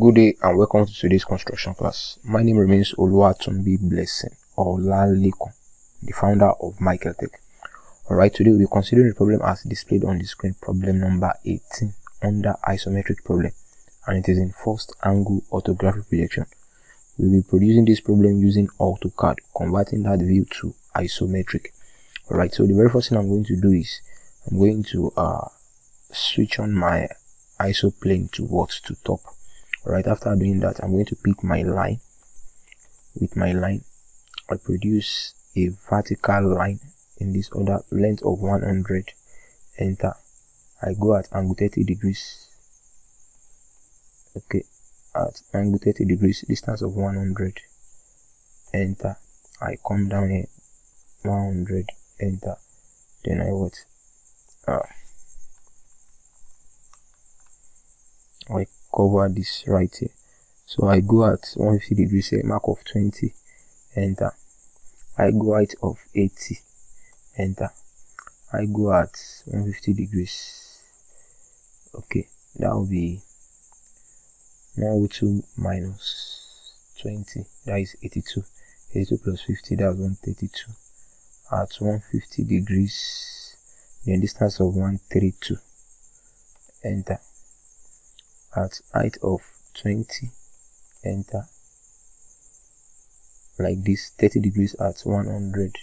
Good day and welcome to today's construction class. My name remains Oluwatunbi Blessing or Lalekon, the founder of MaekllTech. Alright, today we'll be considering the problem as displayed on the screen, problem number 18 under isometric problem, and it is in first angle orthographic projection. We'll be producing this problem using Autocad, converting that view to isometric. Alright, so the very first thing I'm going to do is I'm going to switch on my ISO plane to top. Alright, after doing that, I'm going to pick my line. With my line, I produce a vertical line in this order, length of 100, enter. I go at angle 30 degrees. Okay, at angle 30 degrees, distance of 100, enter. I come down here, 100, enter. Then I I cover this right here. So I go at 150 degrees here, mark of 20, enter. I go height of 80, enter. I go at 150 degrees. Okay, that will be 102 minus 20, that is 82. 82 plus 50, that is 132. At 150 degrees, then distance of 132, enter. At height of 20, enter. Like this, 30 degrees at 100,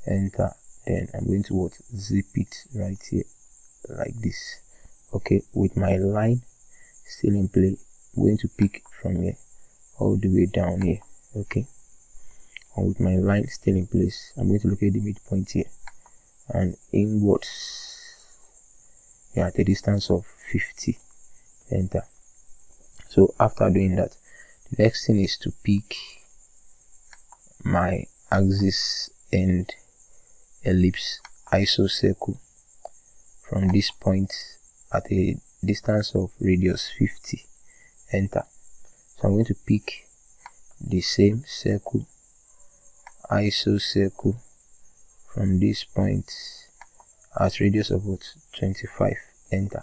enter. Then I'm going to zip it right here like this. Okay, with my line still in play, I'm going to pick from here all the way down here. Okay, and with my line still in place, I'm going to locate the midpoint here and inwards, at a distance of 50, enter. So after doing that, the next thing is to pick my axis end ellipse iso circle from this point at a distance of radius 50, enter. So I'm going to pick the same circle iso circle from this point at radius of 25, enter.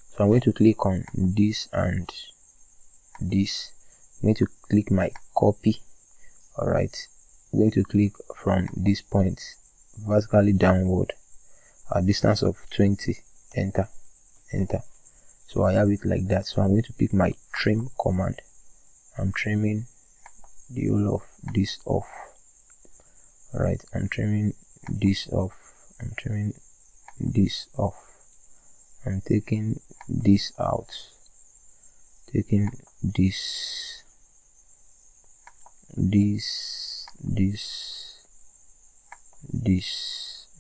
So I'm going to click on this and this. I'm going to click my copy. Alright, I'm going to click from this point vertically downward at distance of 20, enter, enter. So I have it like that. So I'm going to pick my trim command. I'm trimming the whole of this off. Alright, I'm trimming this off. I'm trimming this off. I'm taking this out, taking this,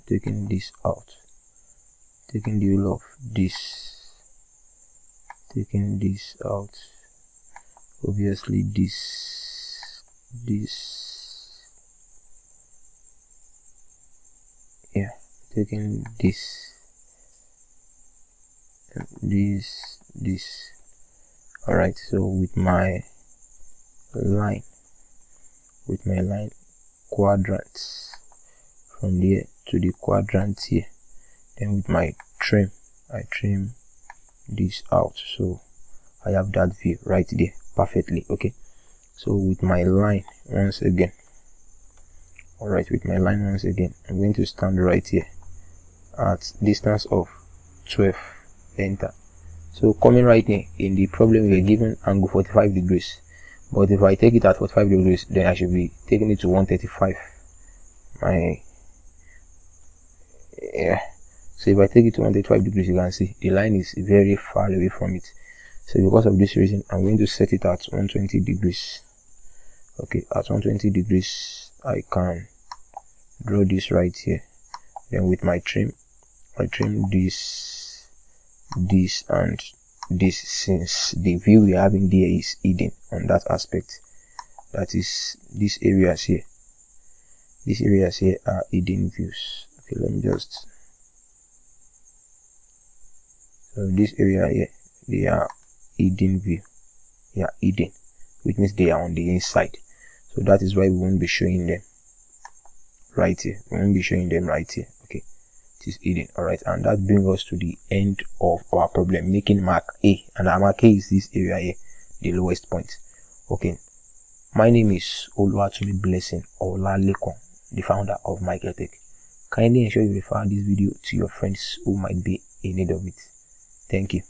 taking this out, taking the whole of this, taking this out, obviously this, taking this, alright. So with my line quadrants from there to the quadrant here, then with my trim, I trim this out, so I have that view right there perfectly. Okay, so with my line once again, alright, with my line once again, I'm going to stand right here at distance of 12, enter. So coming right here in the problem, we are given angle 45 degrees, but if I take it at 45 degrees, then I should be taking it to 135. So if I take it to 135 degrees, you can see the line is very far away from it. So because of this reason, I'm going to set it at 120 degrees. Okay, at 120 degrees, I can draw this right here. Then with my trim, I trim this and this, since the view we have in there is hidden on that aspect. That is, these areas here are hidden views. Okay, let me just, so this area here, they are hidden view, hidden, which means they are on the inside. So that is why we won't be showing them right here. We won't be showing them right here. Okay, it is hidden. Alright, and that brings us to the end of our problem, making mark A, and our mark A is this area here. the lowest point. Okay, my name is Oluwatobi Blessing Olalekon, the founder of MaekllTech. Kindly ensure you refer this video to your friends who might be in need of it. Thank you.